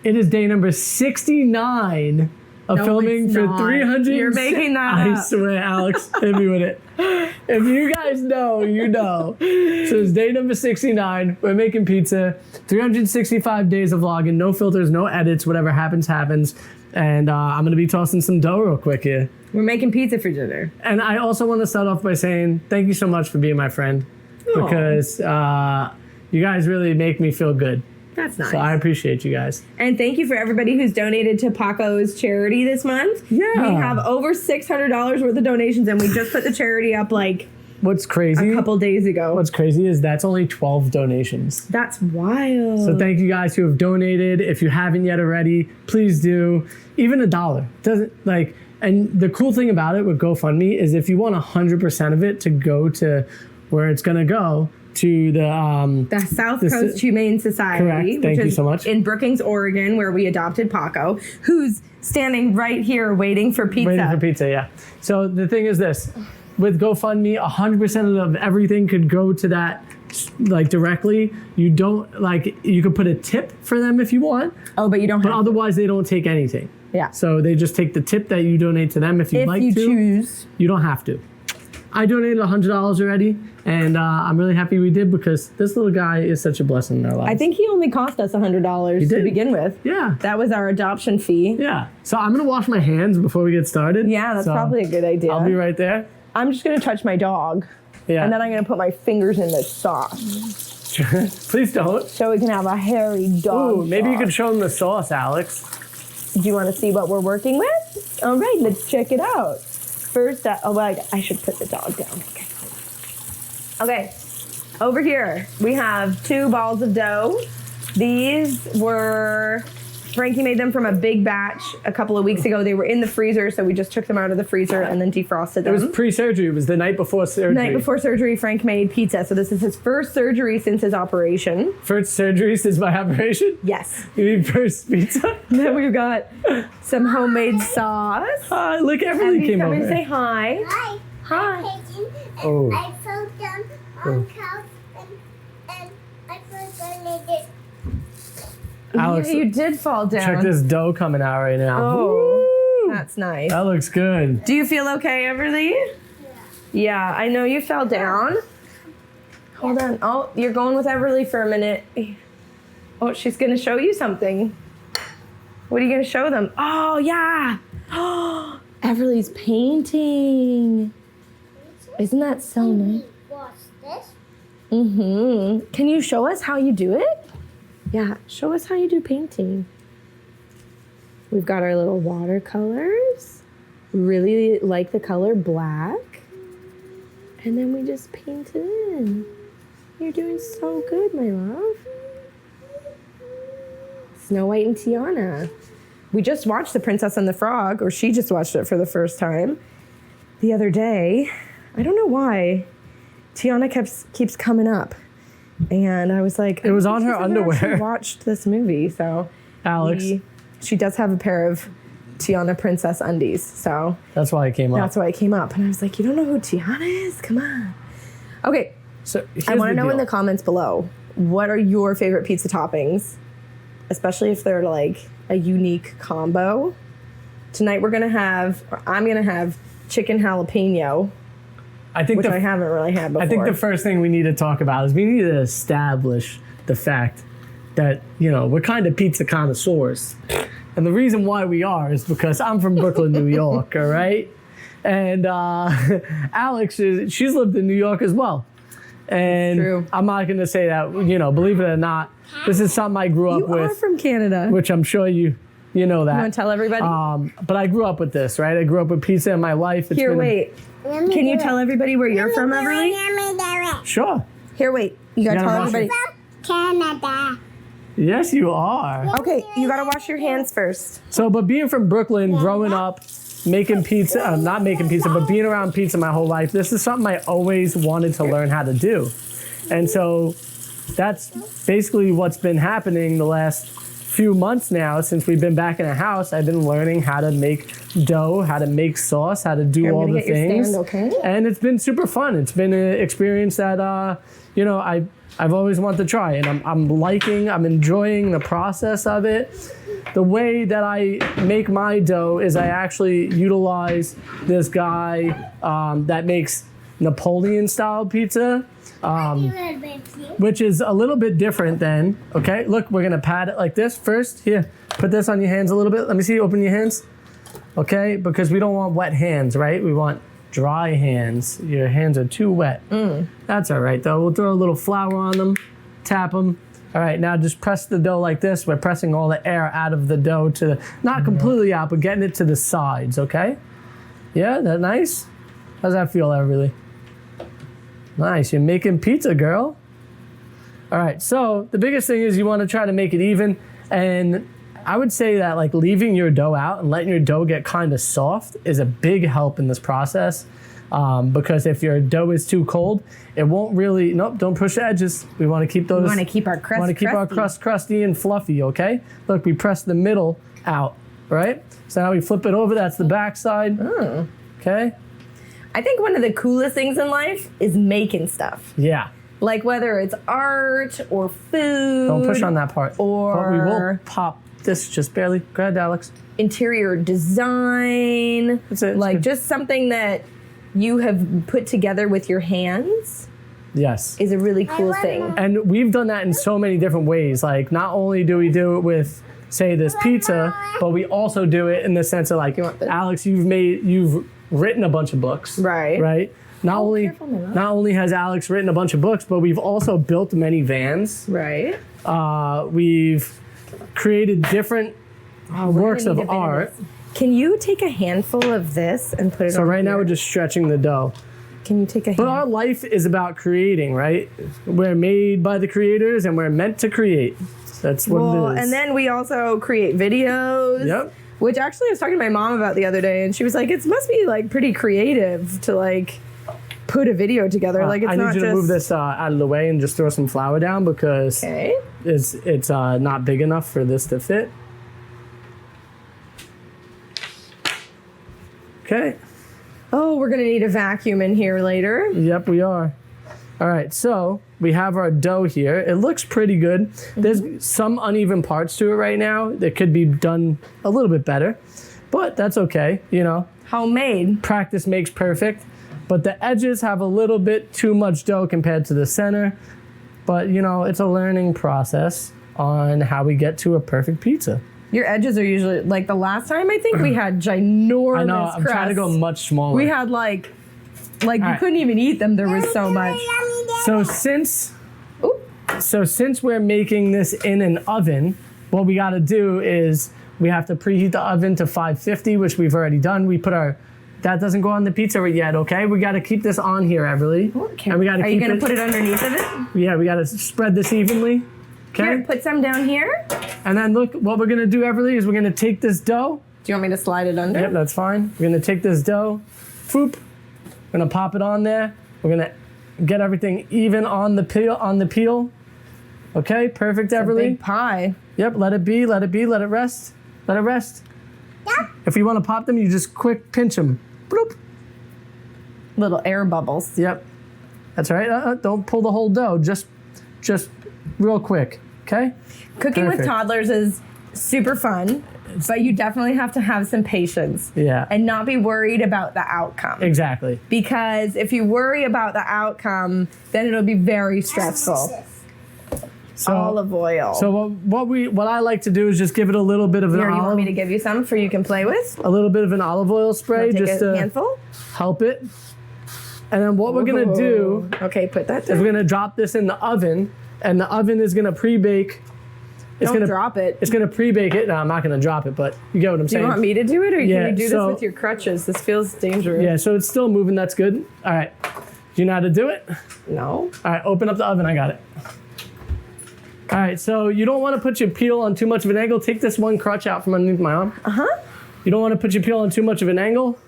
It is day number 69 of filming for 300. You're making that I up. swear, Alex, hit me with it. If you guys know, you know. So it's day number 69. We're making pizza. 365 days of vlogging. No filters, no edits. Whatever happens, happens. And I'm going to be tossing some dough real quick here. We're making pizza for dinner. And I also want to start off by saying thank you so much for being my friend. Aww. Because you guys really make me feel good. That's nice. So I appreciate you guys. And thank you for everybody who's donated to Paco's charity this month. Yeah. We have over $600 worth of donations, and we just put the charity up like What's crazy? a couple days ago. What's crazy is that's only 12 donations. That's wild. So thank you guys who have donated. If you haven't yet already, please do. Even $1 doesn't like. And the cool thing about it with GoFundMe is if you want 100% of it to go to where it's gonna go, to the South Coast Humane Society. Correct. Thank you so much. In Brookings, Oregon, where we adopted Paco, who's standing right here waiting for pizza. Waiting for pizza, yeah. So the thing is this, with GoFundMe, 100% of everything could go to that, like directly. You don't like. You could put a tip for them if you want. Oh, but you don't. But otherwise, they don't take anything. Yeah. So they just take the tip that you donate to them if you'd like to. If you choose. You don't have to. I donated $100 already, and I'm really happy we did because this little guy is such a blessing in our lives. I think he only cost us $100 to begin with. Yeah. That was our adoption fee. Yeah. So I'm going to wash my hands before we get started. Yeah, that's probably a good idea. I'll be right there. I'm just going to touch my dog. Yeah. And then I'm going to put my fingers in the sauce. Please don't. So we can have a hairy dog. Ooh, maybe you sauce. could show them the sauce, Alex. Do you want to see what we're working with? All right, let's check it out. First, I should put the dog down. Okay, over here we have 2 balls of dough. These were, Frankie made them from a big batch a couple of weeks ago. They were in the freezer, so we just took them out of the freezer and then defrosted them. It was pre-surgery. It was the night before surgery. Night before surgery, Frank made pizza. So this is his first surgery since his operation. First surgery since my operation? Yes. You mean first pizza? Then we've got some homemade sauce. Hi, look, Everly came over. Say hi. Hi. Hi. Oh. I fell down on couch and I forgot it. Alex, You did fall down. check this dough coming out right now. Oh, Woo! that's nice. That looks good. Do you feel okay, Everly? Yeah, I know you fell down. Hold on. Oh, you're going with Everly for a minute. Oh, she's going to show you something. What are you going to show them? Oh, yeah. Oh, Everly's painting. Isn't that so nice? Watch this. Mm-hmm. Can you show us how you do it? Yeah, show us how you do painting. We've got our little watercolors. Really like the color black. And then we just paint it in. You're doing so good, my love. Snow White and Tiana. We just watched The Princess and the Frog, or she just watched it for the first time the other day. I don't know why. Tiana keeps coming up. And I was like, It was on her underwear. She watched this movie, so Alex. she does have a pair of Tiana Princess undies, so That's why it came up. that's why it came up. And I was like, you don't know who Tiana is? Come on. Okay, So I want to know in deal. the comments below, what are your favorite pizza toppings? Especially if they're like a unique combo. Tonight I'm gonna have chicken jalapeno, I think which I haven't really had before. I think the first thing we need to talk about is we need to establish the fact that, we're kind of pizza connoisseurs. And the reason why we are is because I'm from Brooklyn, New York, all right? And Alex, she's lived in New York as well. And True. I'm not going to say that, believe it or not, this is something I grew up you with. are from Canada. Which I'm sure you know that. You want to tell everybody? But I grew up with this, right? I grew up with pizza in my life. It's Here, been wait. Can you tell everybody where you're from, Everly? Sure. Here, wait. You gotta You gotta tell wash everybody. Canada. Yes, you are. Okay, you gotta wash your hands first. So, but being from Brooklyn, growing up, making pizza, not making pizza, but being around pizza my whole life, this is something I always wanted to learn how to do. And so that's basically what's been happening the last few months now since we've been back in the house. I've been learning how to make dough, how to make sauce, how to do all the things. Stand, okay? And it's been super fun. It's been an experience that, I've always wanted to try, and I'm enjoying the process of it. the way that I make my dough is I actually utilize this guy that makes Napoleon-style pizza, which is a little bit different than, okay, look, we're gonna pat it like this first. Here, put this on your hands a little bit. Let me see, open your hands. Okay, because we don't want wet hands, right? We want dry hands. Your hands are too wet. That's all right, though. We'll throw a little flour on them, tap them. All right, now just press the dough like this. We're pressing all the air out of the dough to the, not completely out, but getting it to the sides, okay? Yeah, that nice? How's that feel, Everly? Nice, you're making pizza, girl. All right, so the biggest thing is you want to try to make it even, and I would say that like leaving your dough out and letting your dough get kind of soft is a big help in this process. Because if your dough is too cold, it won't really, nope, don't push the edges. We want to keep those. We want to keep our crust want to keep our crust crusty and fluffy, okay? Look, we press the middle out, right? So now we flip it over, that's the back side, okay? I think one of the coolest things in life is making stuff. Yeah. Like whether it's art or food. Don't push on that part. Or but we will pop this just barely. Go ahead, Alex. Interior design. That's it. Like just something that you have put together with your hands. Yes. Is a really cool thing. And we've done that in so many different ways. Like not only do we do it with, say, this pizza, but we also do it in the sense of like, Alex, you've written a bunch of books. Right. Right? Not only has Alex written a bunch of books, but we've also built many vans. Right. We've created different works of art. Can you take a handful of this and put it on? So right now we're just stretching the dough. Can you take a handful? But our life is about creating, right? We're made by the creators and we're meant to create. That's what it is. And then we also create videos. Yep. Which actually I was talking to my mom about the other day, and she was like, it must be like pretty creative to like put a video together. Like it's I not need you just... to move this out of the way and just throw some flour down because it's not big enough for this to fit. Okay. Oh, we're gonna need a vacuum in here later. Yep, we are. All right, so we have our dough here. It looks pretty good. There's some uneven parts to it right now that could be done a little bit better, but that's okay, you know. Homemade. Practice makes perfect, but the edges have a little bit too much dough compared to the center, but you know, it's a learning process on how we get to a perfect pizza. Your edges are usually, like the last time I think we had ginormous I know, I'm crusts. trying to go much smaller. We had like you couldn't even eat them. There was so much. So since we're making this in an oven, what we got to do is we have to preheat the oven to 550, which we've already done. We put that doesn't go on the pizza yet, okay? We got to keep this on here, Everly. Okay. And we got to Are you gonna put it underneath of it? Yeah, we got to spread this evenly. Okay. Here, put some down here. And then look, what we're gonna do, Everly, is we're gonna take this dough. Do you want me to slide it under? Yep, that's fine. We're gonna take this dough, foop. We're gonna pop it on there. We're gonna get everything even on the peel. Okay, perfect, Everly. Big pie. Yep, let it be, let it rest. Let it rest. Yep. If you want to pop them, you just quick pinch them. Bloop. Little air bubbles. Yep. That's right. Don't pull the whole dough. Just real quick. Okay? Cooking Perfect. with toddlers is super fun, but you definitely have to have some patience. Yeah. And not be worried about the outcome. Exactly. Because if you worry about the outcome, then it'll be very stressful. So, Olive oil. So what I like to do is just give it a little bit of an Here, you want olive, me to give you some for you can play with? a little bit of an olive oil spray Take just a to handful. help it. And then what we're gonna do Okay, put that is down. we're gonna drop this in the oven, and the oven is gonna pre-bake. Don't drop it. It's gonna pre-bake it. No, I'm not gonna drop it, but you get what I'm Do saying. you want me to do it, or Yeah, can you do so- this with your crutches? This feels dangerous. Yeah, so it's still moving. That's good. All right. Do you know how to do it? No. All right, open up the oven. I got it. All right, so you don't want to put your peel on too much of an angle. Take this one crutch out from underneath my arm. Uh-huh. You don't want to put your peel on too much of an angle.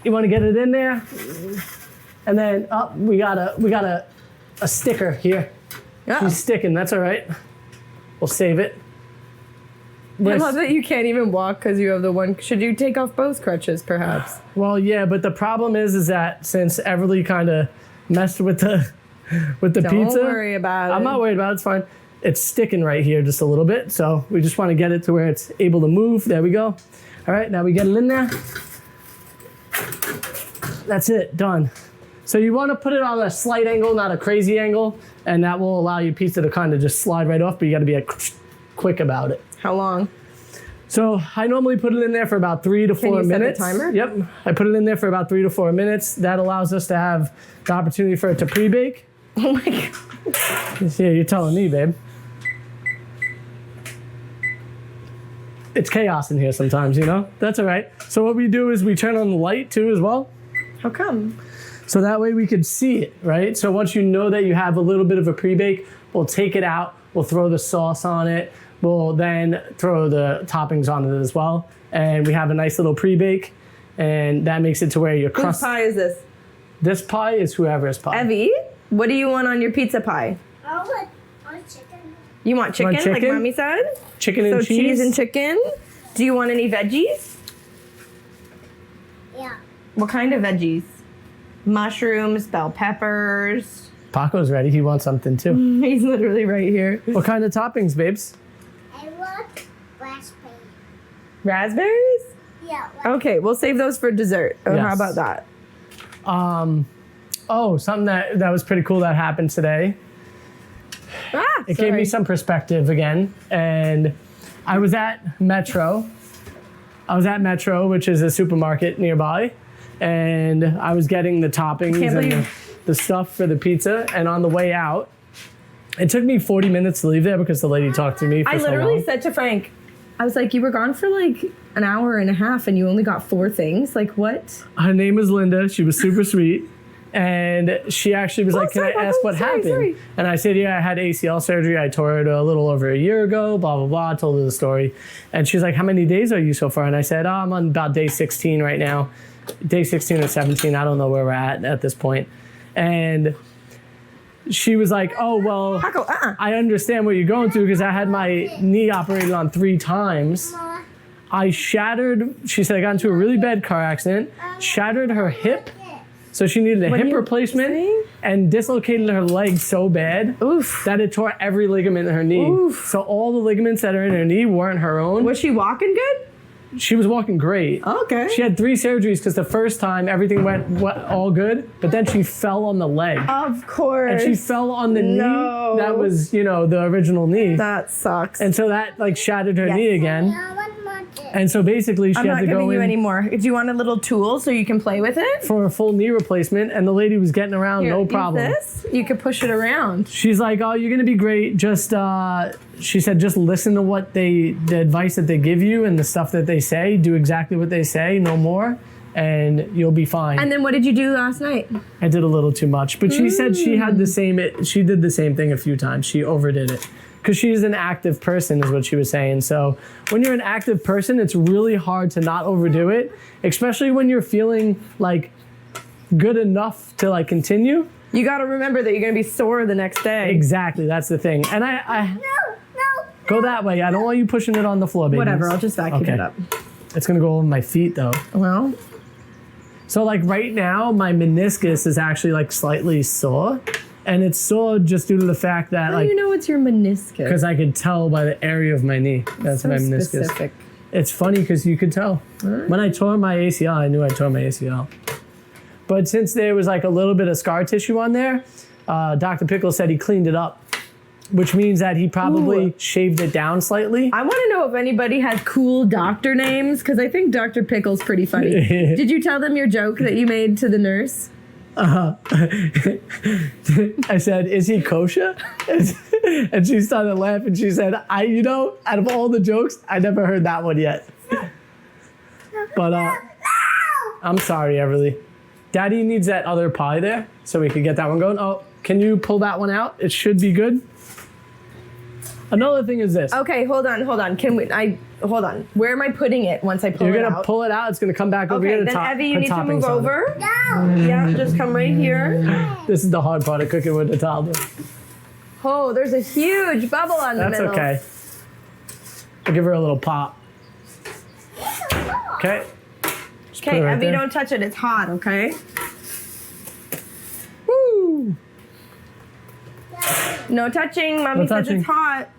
You want to get it in there. And then we got a sticker here. Yeah. She's sticking. That's all right. We'll save it. I love that you can't even walk because you have the one. Should you take off both crutches, perhaps? Well, yeah, but the problem is that since Everly kind of messed with the pizza. Don't worry about it. I'm not worried about it. It's fine. it's sticking right here just a little bit. So we just want to get it to where it's able to move. There we go. All right, now we get it in there. That's it, done. So you want to put it on a slight angle, not a crazy angle, and that will allow your pizza to kind of just slide right off, but you got to be quick about it. How long? So I normally put it in there for about 3 to 4 minutes. Set the timer? Yep, I put it in there for about 3 to 4 minutes. That allows us to have the opportunity for it to pre-bake. Oh my God. Yeah, you're telling me, babe. It's chaos in here sometimes, you know? That's all right. So what we do is we turn on the light too as well. How come? So that way we could see it, right? So once you know that you have a little bit of a pre-bake, we'll take it out, we'll throw the sauce on it, we'll then throw the toppings on it as well. And we have a nice little pre-bake, and that makes it to where your crust... Whose pie is this? This pie is whoever's pie. Evie, what do you want on your pizza pie? I want chicken. You want chicken, like chicken? Mommy said? Chicken and So cheese. cheese and chicken. Do you want any veggies? Yeah. What kind of veggies? Mushrooms, bell peppers. Paco's ready. He wants something too. He's literally right here. What kind of toppings, babes? I want raspberry. Raspberries? Yeah. Okay, we'll save those for dessert. Oh, how Yes. about that? Oh, something that was pretty cool that happened today. It gave me some perspective again. And I was at Metro. Which is a supermarket nearby. And I was getting the toppings and the stuff for the pizza. And on the way out, it took me 40 minutes to leave there because the lady talked to me for I so literally long. said to Frank, I was like, you were gone for like an hour and a half and you only got 4 things? Like, what? Her name was Linda. She was super sweet. And she actually was like, can I ask what happened? Sorry. And I said, yeah, I had ACL surgery. I tore it a little over a year ago, blah, blah, blah. I told her the story. And she's like, how many days are you so far? And I said, I'm on about day 16 right now. Day 16 or 17. I don't know where we're at this point. And she was like, oh, well, Paco, I understand what you're going through because I had my knee operated on 3 times. I shattered, she said I got into a really bad car accident, shattered her hip. So she needed a hip replacement and dislocated her leg so bad that it tore every ligament in her knee. Oof. So all the ligaments that are in her knee weren't her own. Was she walking good? She was walking great. Okay. She had 3 surgeries because the first time everything went all good, but then she fell on the leg. Of course. And she fell on the knee that was, the original knee. That sucks. And so that like shattered her knee again. I want more chicken. And so basically she I'm had not to giving go you in any more. Do you want a little tool so you can play with it? for a full knee replacement, and the lady was getting around Here, no use problem. This. You could push it around. She's like, oh, you're gonna be great. Just she said, just listen to what the advice that they give you and the stuff that they say. Do exactly what they say, no more, and you'll be fine. And then what did you do last night? I did a little too much, but she said she had the same. She did the same thing a few times. She overdid it because she's an active person, is what she was saying. So when you're an active person, it's really hard to not overdo it, especially when you're feeling like good enough to like continue. You got to remember that you're going to be sore the next day. Exactly, that's the thing. And I go that way. I don't want you pushing it on the floor, baby. Whatever, I'll just vacuum it up. It's gonna go over my feet though. Well, So like right now, my meniscus is actually like slightly sore, and it's sore just due to the fact that how do you know it's your meniscus? because I could tell by the area of my knee. That's so my meniscus. specific. It's funny because you could tell. Right. When I tore my ACL, I knew I tore my ACL. But since there was like a little bit of scar tissue on there, Dr. Pickle said he cleaned it up, which means that he probably shaved it down slightly. I want to know if anybody has cool doctor names, because I think Dr. Pickle's pretty funny. Did you tell them your joke that you made to the nurse? I said, is he kosher? And she started laughing. She said, out of all the jokes, I never heard that one yet. But I'm sorry, Everly. Daddy needs that other pie there so we can get that one going. Oh, can you pull that one out? It should be good. Another thing is this. Okay, hold on. Hold on. Where am I putting it once I pull You're it going to out? pull it out. It's going to come back over here Okay, to then top. Evie, you put need to move toppings on it. over. No. Yeah, just come right here. This is the hard part of cooking with a toddler. Oh, there's a huge bubble on the That's middle. okay. I'll give her a little pop. Okay. Just put Okay, it right Evie, there. don't touch it. It's hot, okay? Woo! No touching. Mommy says touching. it's hot.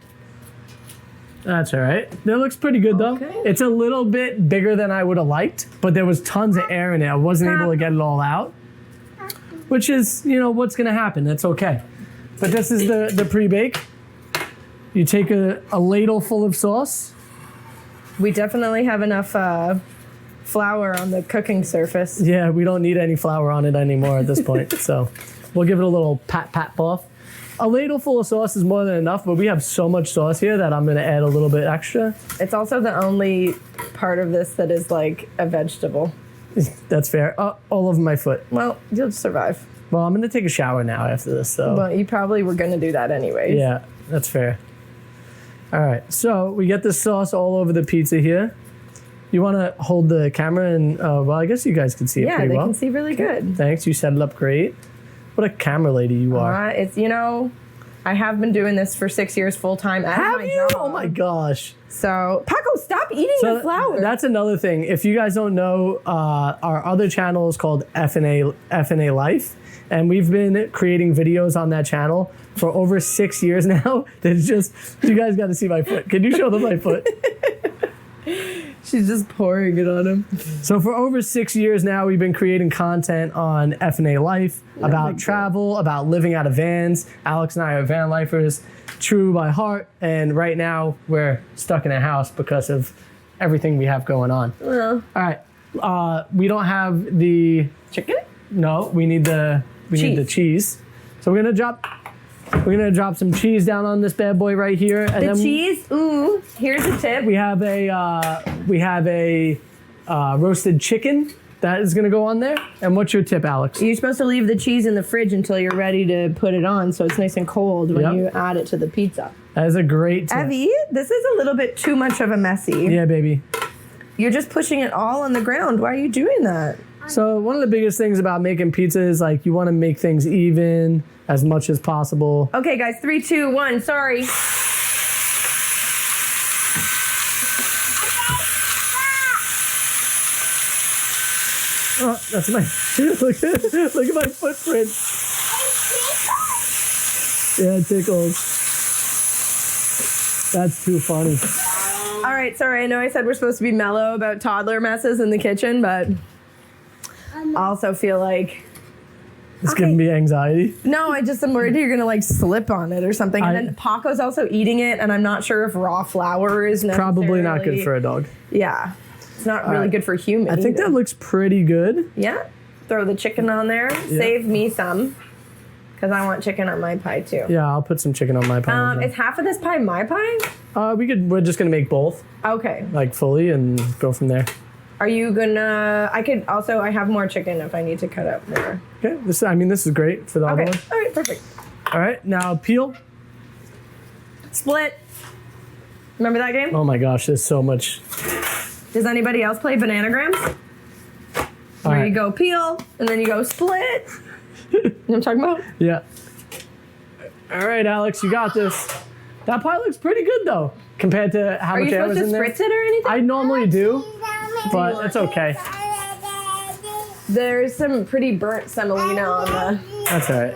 That's all right. That looks pretty good though. Okay. It's a little bit bigger than I would have liked, but there was tons of air in it. I wasn't able to get it all out, which is, you know, what's gonna happen. That's okay. But this is the pre-bake. You take a ladle full of sauce. We definitely have enough flour on the cooking surface. Yeah, we don't need any flour on it anymore at this point. So we'll give it a little pat off. A ladle full of sauce is more than enough, but we have so much sauce here that I'm gonna add a little bit extra. It's also the only part of this that is like a vegetable. That's fair. All over my foot. Well, you'll survive. Well, I'm gonna take a shower now after this, so. Well, you probably were gonna do that anyways. Yeah, that's fair. All right, so we get the sauce all over the pizza here. You wanna hold the camera and, well, I guess you guys can see it Yeah, pretty they well. can see really good. Thanks, you set it up great. What a camera lady you are. It's, you know, I have been doing this for 6 years full time. Have my you? job. Oh my gosh. So, Paco, stop eating the flour. That's another thing. If you guys don't know, our other channel is called FNA Life, and we've been creating videos on that channel for over 6 years now. There's just, you guys got to see my foot. Can you show them my foot? She's just pouring it on him. So for over 6 years now, we've been creating content on FNA Life about travel, about living out of vans. Alex and I are van lifers, true by heart, and right now we're stuck in a house because of everything we have going on. Well, All right, we don't have the chicken? no. We need the cheese. So we're gonna drop some cheese down on this bad boy right here, and The then cheese? Ooh, here's a tip. we have a roasted chicken that is gonna go on there. And what's your tip, Alex? You're supposed to leave the cheese in the fridge until you're ready to put it on so it's nice and cold when Yep. you add it to the pizza. That is a great tip. Evie, this is a little bit too much of a messy. Yeah, baby. You're just pushing it all on the ground. Why are you doing that? So one of the biggest things about making pizza is like you want to make things even as much as possible. Okay, guys, 3, 2, 1. Sorry. Oh, that's my look at my footprint. Yeah, it tickles. That's too funny. All right, sorry. I know I said we're supposed to be mellow about toddler messes in the kitchen, but I also feel like It's giving me anxiety. no, I just am worried you're gonna like slip on it or something. And I- then Paco's also eating it, and I'm not sure if raw flour is Probably not good necessarily- for a dog. Yeah, it's not really right. good for human. I think either. that looks pretty good. Yeah, throw the chicken on there. Save me some, because I want chicken on my pie too. Yeah, I'll put some chicken on my pie. Is half of this pie my pie? We're just gonna make both, Okay. like fully, and go from there. Are you gonna? I have more chicken if I need to cut up more. Okay, this is great for the other Okay. one. All right. Perfect. All right, now peel. Split. Remember that game? Oh my gosh, there's so much. Does anybody else play Bananagrams? All Where right. you go peel and then you go split. You know what I'm talking about? Yeah. All right, Alex, you got this. That pie looks pretty good though, compared to how Are much you air was supposed to in there. spritz it or anything? I normally do, but it's okay. There's some pretty burnt semolina on the. That's all right.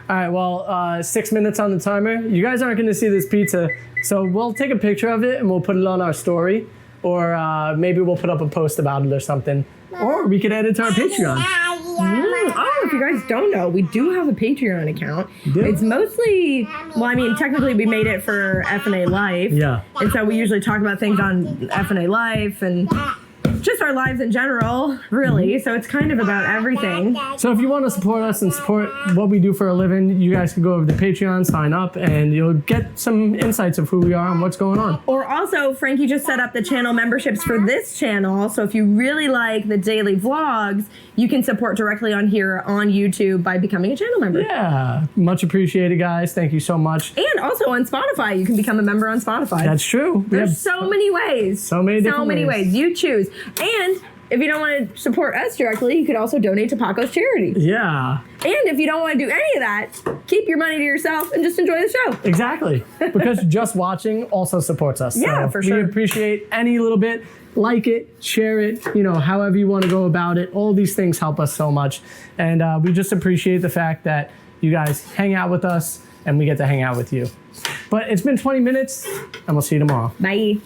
All right, well, 6 minutes on the timer. You guys aren't going to see this pizza, so we'll take a picture of it and we'll put it on our story, or maybe we'll put up a post about it or something, or we could add it to our Patreon. Oh, if you guys don't know, we do have a Patreon account. do? It's mostly, well, I mean, technically we made it for FNA Life. Yeah. And so we usually talk about things on FNA Life and just our lives in general, really. So it's kind of about everything. So if you want to support us and support what we do for a living, you guys can go over to Patreon, sign up, and you'll get some insights of who we are and what's going on. Or also, Frankie just set up the channel memberships for this channel. So if you really like the daily vlogs, you can support directly on here on YouTube by becoming a channel member. Yeah, much appreciated, guys. Thank you so much. And also on Spotify, you can become a member on Spotify. That's true. We There's have so many ways. so many different ways. ways. You choose. And if you don't want to support us directly, you could also donate to Paco's charity. Yeah. And if you don't want to do any of that, keep your money to yourself and just enjoy the show. Exactly. Because just watching also supports us. Yeah, So for sure. We appreciate any little bit. Like it, share it, however you want to go about it. All these things help us so much. And we just appreciate the fact that you guys hang out with us and we get to hang out with you. But it's been 20 minutes and we'll see you tomorrow. Bye.